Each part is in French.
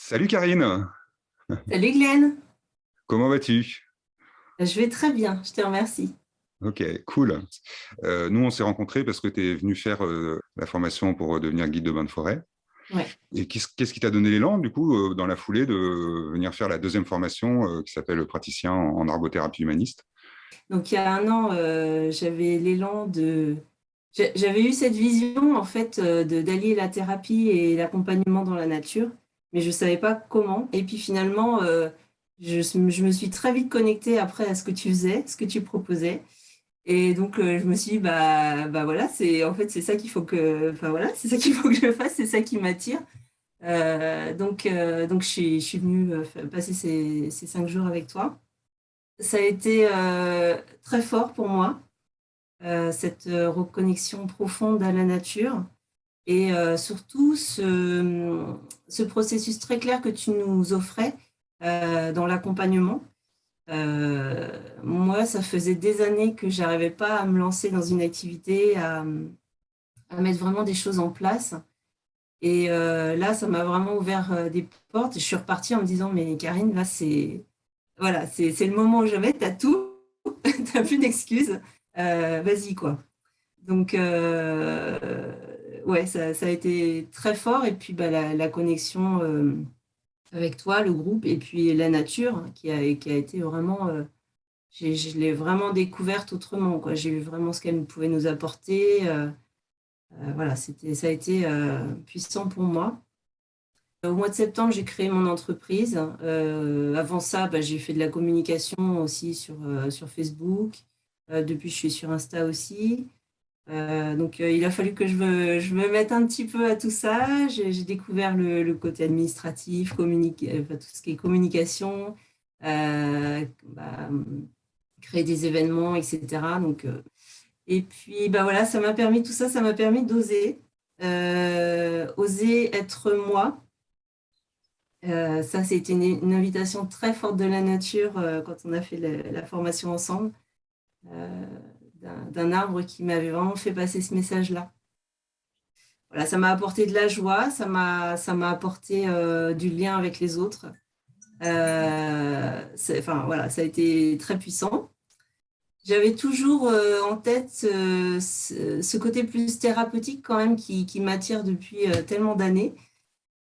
Salut Karine, Salut Glenn, comment vas-tu? je vais très bien, je te remercie. Ok, cool. Nous, on s'est rencontrés parce que tu es venu faire la formation pour devenir guide de bain de forêt. Ouais. Et qu'est-ce qui t'a donné l'élan, du coup, dans la foulée, de venir faire la deuxième formation qui s'appelle praticien en arbothérapie humaniste? Donc il y a un an, j'avais l'élan de... J'avais eu cette vision en fait d'allier la thérapie et l'accompagnement dans la nature, mais je ne savais pas comment. Et puis finalement, je me suis très vite connectée après à ce que tu faisais, ce que tu proposais. Et donc je me suis dit, bah voilà, c'est en fait c'est ça qu'il faut que, enfin voilà, c'est ça qu'il faut que je fasse, c'est ça qui m'attire. Donc je suis venue passer ces 5 jours avec toi. Ça a été très fort pour moi, cette reconnexion profonde à la nature et surtout ce processus très clair que tu nous offrais dans l'accompagnement. Moi, ça faisait des années que j'arrivais pas à me lancer dans une activité, à mettre vraiment des choses en place. Et là, ça m'a vraiment ouvert des portes. Je suis repartie en me disant, mais Karine, là, c'est voilà, c'est le moment où jamais, tu as tout, tu n'as plus d'excuses. Vas-y, quoi. Donc, ouais, ça a été très fort. Et puis, bah, la connexion avec toi, le groupe, et puis la nature, hein, qui a été vraiment. Je l'ai vraiment découverte autrement, quoi. J'ai vu vraiment ce qu'elle pouvait nous apporter. Voilà, ça a été puissant pour moi. Au mois de septembre, j'ai créé mon entreprise. Avant ça, bah, j'ai fait de la communication aussi sur Facebook. Depuis, je suis sur Insta aussi. Donc, il a fallu que je me mette un petit peu à tout ça. J'ai découvert le côté administratif, enfin, tout ce qui est communication, bah, créer des événements, etc. Donc, et puis, bah voilà, ça m'a permis tout ça, ça m'a permis d'oser, oser être moi. Ça, c'était une invitation très forte de la nature quand on a fait la formation ensemble, euh, d'un arbre qui m'avait vraiment fait passer ce message-là. Voilà, ça m'a apporté de la joie, ça m'a apporté du lien avec les autres. Enfin, voilà, ça a été très puissant. J'avais toujours en tête ce côté plus thérapeutique quand même qui m'attire depuis tellement d'années.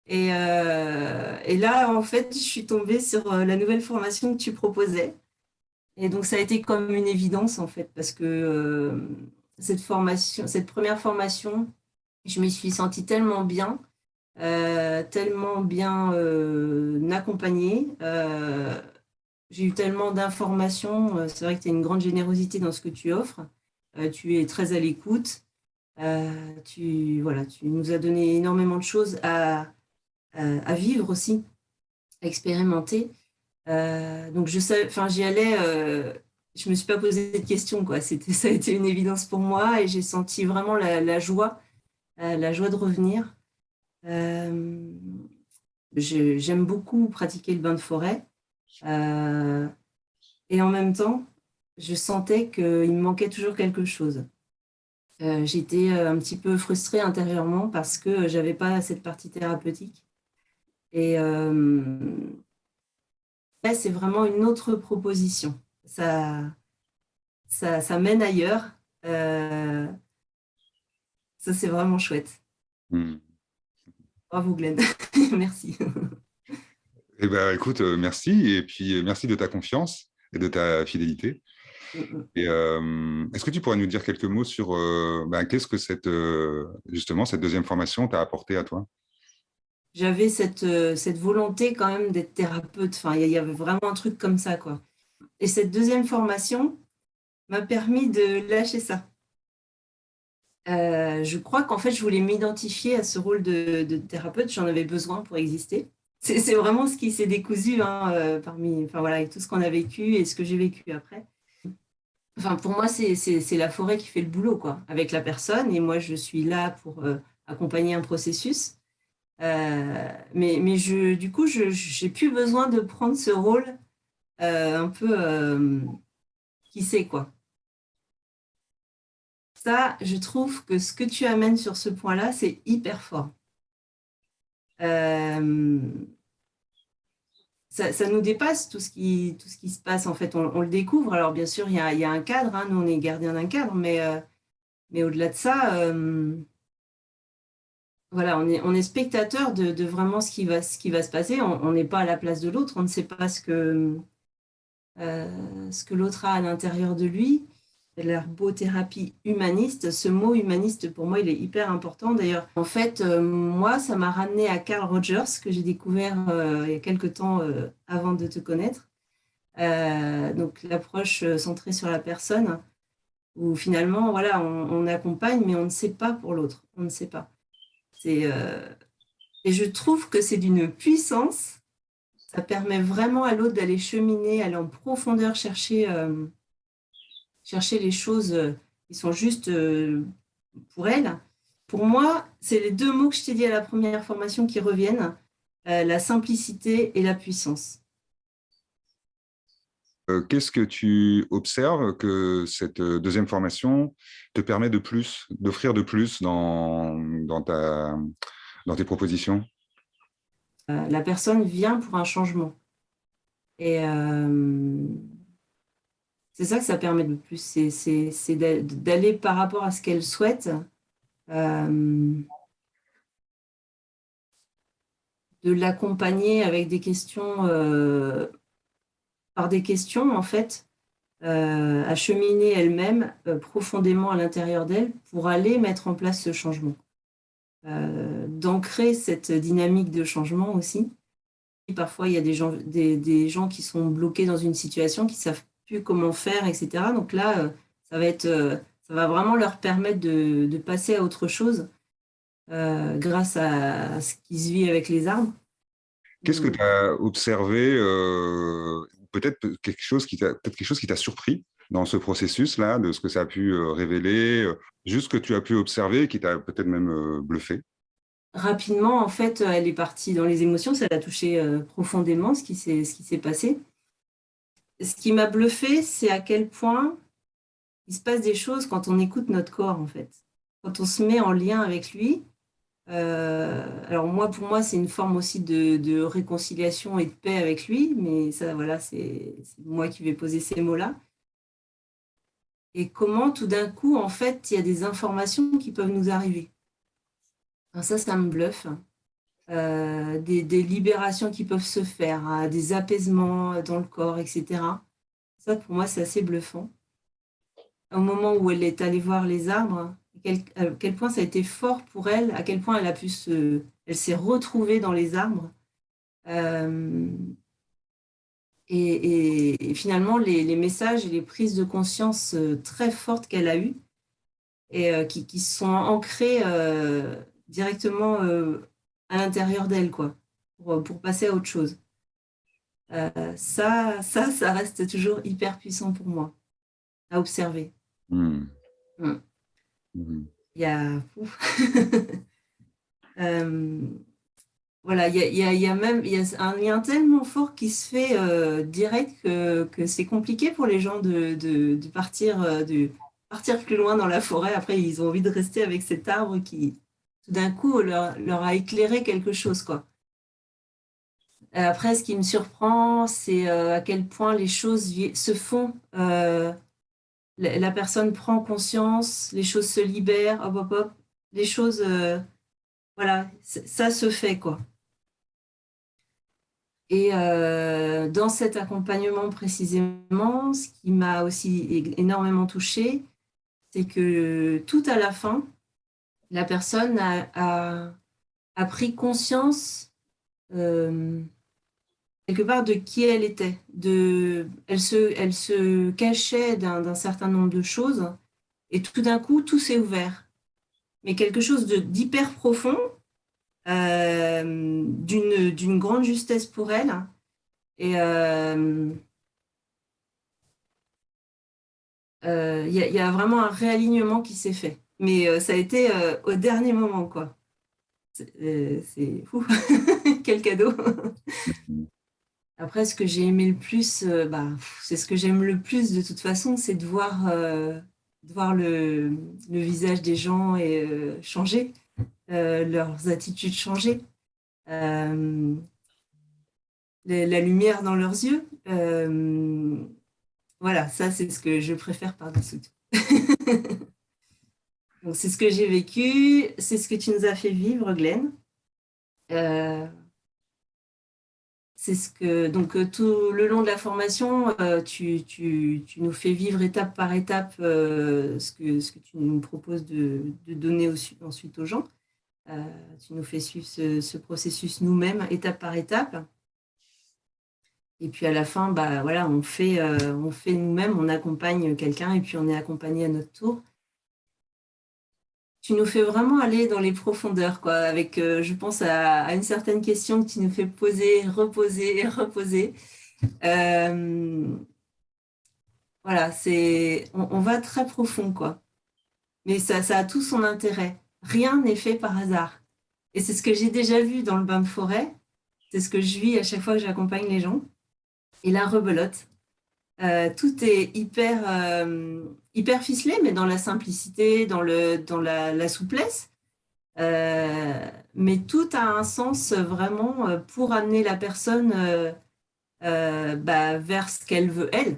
Et là, en fait, je suis tombée sur la nouvelle formation que tu proposais. Et donc, ça a été comme une évidence, en fait, parce que cette première formation, je m'y suis sentie tellement bien accompagnée. J'ai eu tellement d'informations. C'est vrai que tu as une grande générosité dans ce que tu offres. Tu es très à l'écoute. Voilà, tu nous as donné énormément de choses à vivre aussi, à expérimenter. Donc je sais, enfin j'y allais, je me suis pas posé de questions quoi. Ça a été une évidence pour moi et j'ai senti vraiment la joie de revenir. Euh, J'aime beaucoup pratiquer le bain de forêt et en même temps, je sentais qu'il me manquait toujours quelque chose. J'étais un petit peu frustrée intérieurement parce que j'avais pas cette partie thérapeutique. Et là, c'est vraiment une autre proposition. Ça mène ailleurs. Euh, Ça, c'est vraiment chouette. Hmm. Bravo, Glenn. Merci. Eh ben, écoute, merci. Et puis, merci de ta confiance et de ta fidélité. Et est-ce que tu pourrais nous dire quelques mots sur ben, qu'est-ce que justement, cette deuxième formation t'a apporté à toi? J'avais cette volonté quand même d'être thérapeute. Enfin, il y avait vraiment un truc comme ça, quoi. Et cette deuxième formation m'a permis de lâcher ça. Je crois qu'en fait, je voulais m'identifier à ce rôle de thérapeute. J'en avais besoin pour exister. C'est vraiment ce qui s'est décousu hein, enfin voilà, avec tout ce qu'on a vécu et ce que j'ai vécu après. Enfin, pour moi, c'est la forêt qui fait le boulot, quoi, avec la personne. Et moi, je suis là pour accompagner un processus. Mais du coup, je j'ai plus besoin de prendre ce rôle un peu qui sait quoi. Ça, je trouve que ce que tu amènes sur ce point-là, c'est hyper fort. Euh, ça nous dépasse tout ce qui se passe. En fait, on le découvre. Alors, bien sûr, il y a un cadre. Hein, nous, on est gardien d'un cadre, mais au-delà de ça, voilà, on est spectateur de vraiment ce qui va se passer. On n'est pas à la place de l'autre. On ne sait pas ce que l'autre a à l'intérieur de lui. L'herbothérapie humaniste, ce mot humaniste, pour moi, il est hyper important. D'ailleurs, en fait, moi, ça m'a ramené à Carl Rogers, que j'ai découvert il y a quelque temps avant de te connaître. Donc, l'approche centrée sur la personne, où finalement, voilà, on accompagne, mais on ne sait pas pour l'autre. On ne sait pas. Et je trouve que c'est d'une puissance. Ça permet vraiment à l'autre d'aller cheminer, aller en profondeur, chercher les choses qui sont justes pour elle. Pour moi, c'est les deux mots que je t'ai dit à la première formation qui reviennent, la simplicité et la puissance. Qu'est-ce que tu observes que cette deuxième formation te permet de plus, d'offrir de plus dans tes propositions? La personne vient pour un changement. Et c'est ça que ça permet de plus, c'est d'aller par rapport à ce qu'elle souhaite, de l'accompagner avec des questions, par des questions en fait, à cheminer elle-même profondément à l'intérieur d'elle pour aller mettre en place ce changement. D'ancrer cette dynamique de changement aussi. Et parfois, il y a des gens qui sont bloqués dans une situation, qui ne savent plus comment faire, etc. Donc là, ça va vraiment leur permettre de passer à autre chose grâce à ce qui se vit avec les arbres. Qu'est-ce que tu as observé, peut-être quelque chose qui t'a surpris dans ce processus-là, de ce que ça a pu révéler, juste ce que tu as pu observer, qui t'a peut-être même bluffé? Rapidement, en fait, elle est partie dans les émotions, ça l'a touché profondément, ce qui s'est passé. Ce qui m'a bluffé, c'est à quel point il se passe des choses quand on écoute notre corps, en fait. Quand on se met en lien avec lui. Alors moi, pour moi, c'est une forme aussi de réconciliation et de paix avec lui, mais ça, voilà, c'est moi qui vais poser ces mots-là. Et comment, tout d'un coup, en fait, il y a des informations qui peuvent nous arriver. Alors ça me bluffe. Des libérations qui peuvent se faire, hein, des apaisements dans le corps, etc. Ça, pour moi, c'est assez bluffant. Au moment où elle est allée voir les arbres, à quel point ça a été fort pour elle, à quel point elle s'est retrouvée dans les arbres. Euh, et finalement, les messages et les prises de conscience très fortes qu'elle a eues et qui sont ancrées directement à l'intérieur d'elle, quoi, pour passer à autre chose. Ça reste toujours hyper puissant pour moi à observer. Mmh. Mm. Mmh. Il y a... voilà, il y a même il y a un lien tellement fort qui se fait direct que c'est compliqué pour les gens de partir, partir plus loin dans la forêt. Après, ils ont envie de rester avec cet arbre qui, tout d'un coup, leur a éclairé quelque chose, quoi. Après, ce qui me surprend, c'est à quel point les choses se font. La personne prend conscience, les choses se libèrent, hop, hop, hop. Les choses, voilà, ça se fait, quoi. Et dans cet accompagnement précisément, ce qui m'a aussi énormément touchée, c'est que tout à la fin, la personne a pris conscience quelque part de qui elle était. Elle se cachait d'un certain nombre de choses et tout d'un coup, tout s'est ouvert. Mais quelque chose d'hyper profond, d'une grande justesse pour elle. Et y a vraiment un réalignement qui s'est fait. Mais ça a été au dernier moment, quoi. C'est fou. Quel cadeau. Après, ce que j'ai aimé le plus, c'est ce que j'aime le plus de toute façon, c'est de voir le visage des gens et changer, leurs attitudes changer. la lumière dans leurs yeux. Voilà, ça, c'est ce que je préfère par-dessus tout. Donc, c'est ce que j'ai vécu, c'est ce que tu nous as fait vivre, Glenn. Euh, c'est ce que, donc, tout le long de la formation, tu nous fais vivre étape par étape ce que tu nous proposes de donner ensuite aux gens. Tu nous fais suivre ce processus nous-mêmes, étape par étape. Et puis à la fin, bah, voilà, on fait nous-mêmes, on accompagne quelqu'un et puis on est accompagné à notre tour. Tu nous fais vraiment aller dans les profondeurs, quoi, avec, je pense, à une certaine question que tu nous fais poser, reposer et reposer. Voilà, on va très profond, quoi. Mais ça a tout son intérêt. Rien n'est fait par hasard. Et c'est ce que j'ai déjà vu dans le bain de forêt. C'est ce que je vis à chaque fois que j'accompagne les gens. Et la rebelote. Tout est hyper ficelé, mais dans la simplicité, dans la souplesse. Mais tout a un sens vraiment pour amener la personne vers ce qu'elle veut, elle,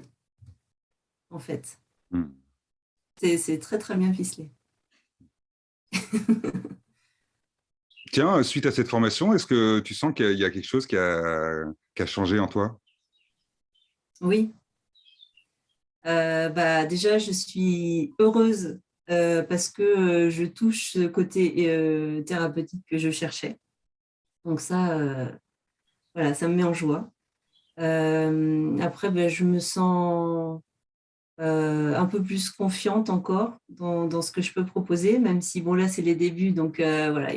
en fait. Hmm. C'est très, très bien ficelé. Tiens, suite à cette formation, est-ce que tu sens qu'il y a quelque chose qui a changé en toi? Oui. Déjà, je suis heureuse parce que je touche ce côté thérapeutique que je cherchais. Donc ça, voilà, ça me met en joie. Après, je me sens un peu plus confiante encore dans ce que je peux proposer, même si, bon, là, c'est les débuts. Donc, voilà,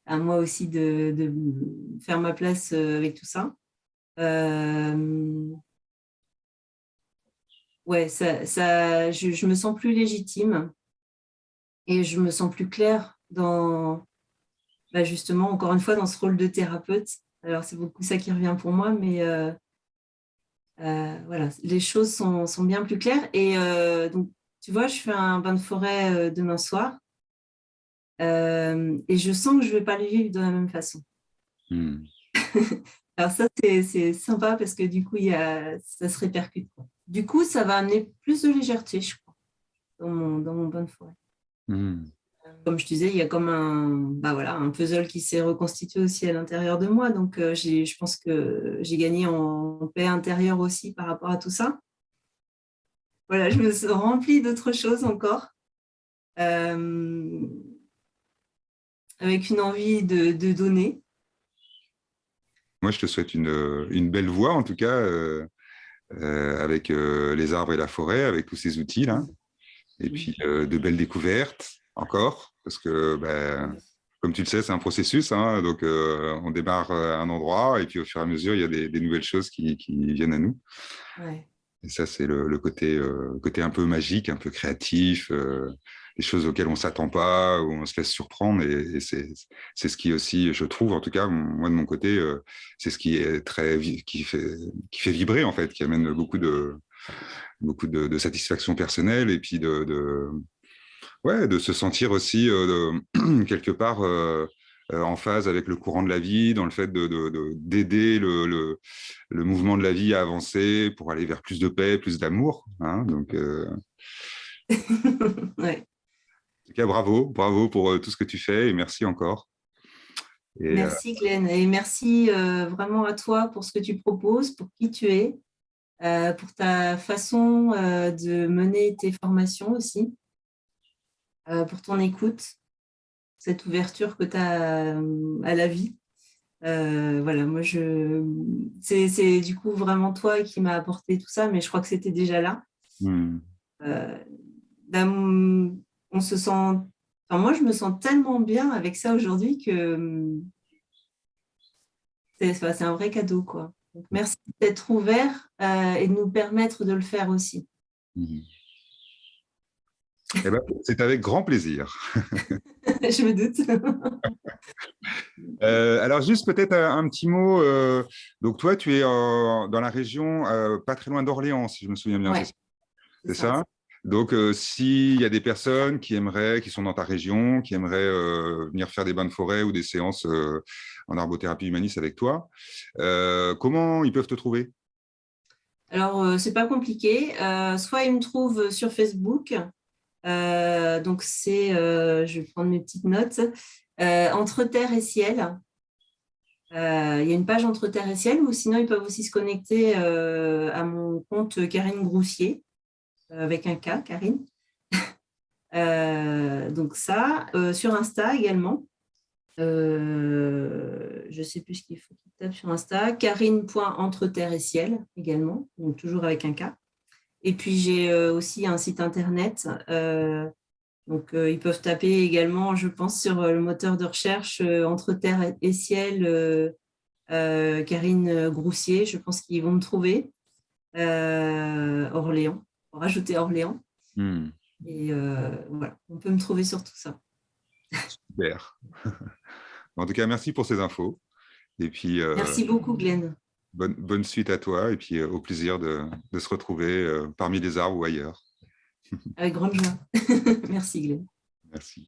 à moi aussi de faire ma place avec tout ça. Ouais, je me sens plus légitime et je me sens plus claire justement, encore une fois, dans ce rôle de thérapeute. Alors, c'est beaucoup ça qui revient pour moi, mais voilà, les choses sont bien plus claires. Et donc, tu vois, je fais un bain de forêt demain soir et je sens que je ne vais pas le vivre de la même façon. Hmm. Alors ça, c'est sympa parce que du coup, ça se répercute, quoi. Du coup, ça va amener plus de légèreté, je crois, dans mon bain de forêt. Hmm. Comme je disais, il y a comme un puzzle qui s'est reconstitué aussi à l'intérieur de moi. Donc, je pense que j'ai gagné en paix intérieure aussi par rapport à tout ça. Voilà, je me suis remplie d'autres choses encore, euh, avec une envie de donner. Moi, je te souhaite une belle voie, en tout cas, avec les arbres et la forêt, avec tous ces outils là. Et puis de belles découvertes encore, parce que comme tu le sais, c'est un processus, hein, donc on démarre à un endroit et puis au fur et à mesure, il y a des nouvelles choses qui viennent à nous. Ouais. Et ça, c'est le côté un peu magique, un peu créatif, des choses auxquelles on s'attend pas, où on se laisse surprendre. Et c'est ce qui aussi, je trouve, en tout cas, moi de mon côté, c'est ce qui est qui fait vibrer en fait, qui amène beaucoup de satisfaction personnelle et puis ouais, de se sentir aussi quelque part en phase avec le courant de la vie, dans le fait d'aider le mouvement de la vie à avancer pour aller vers plus de paix, plus d'amour, hein. Donc, Ouais. en tout cas, bravo pour tout ce que tu fais et merci encore. Et Merci Glenn et merci vraiment à toi pour ce que tu proposes, pour qui tu es, pour ta façon de mener tes formations aussi, pour ton écoute, cette ouverture que tu as à la vie. Voilà, moi, c'est du coup vraiment toi qui m'as apporté tout ça, mais je crois que c'était déjà là. hmm, Euh, on se sent, enfin, moi, je me sens tellement bien avec ça aujourd'hui que c'est un vrai cadeau, quoi. Donc, merci d'être ouvert et de nous permettre de le faire aussi. hmm. Eh ben, c'est avec grand plaisir. Je me doute. Alors juste peut-être un petit mot. Donc toi, tu es dans la région, pas très loin d'Orléans, si je me souviens bien, c'est Ouais, ça? c'est C'est ça. ça. Donc, s'il y a des personnes qui sont dans ta région, qui aimeraient venir faire des bains de forêt ou des séances en arbothérapie humaniste avec toi. Comment ils peuvent te trouver? Alors, c'est pas compliqué. Soit ils me trouvent sur Facebook. Donc, je vais prendre mes petites notes. Entre terre et ciel. Il y a une page Entre terre et ciel, ou sinon ils peuvent aussi se connecter à mon compte Karine Groussier, avec un K, Karine. Donc ça, sur Insta également. Je ne sais plus ce qu'il faut qu'il tape sur Insta. Karine.entre-terre et ciel également, donc toujours avec un K. Et puis j'ai aussi un site internet. Donc ils peuvent taper également, je pense, sur le moteur de recherche Entre terre et ciel, Karine Groussier. Je pense qu'ils vont me trouver. Orléans, pour rajouter Orléans. Et voilà, on peut me trouver sur tout ça. Super. En tout cas, merci pour ces infos. Et puis, merci beaucoup, Glenn. Bonne suite à toi et puis au plaisir de se retrouver parmi les arbres ou ailleurs. Avec grande joie. Merci, Glenn. Merci.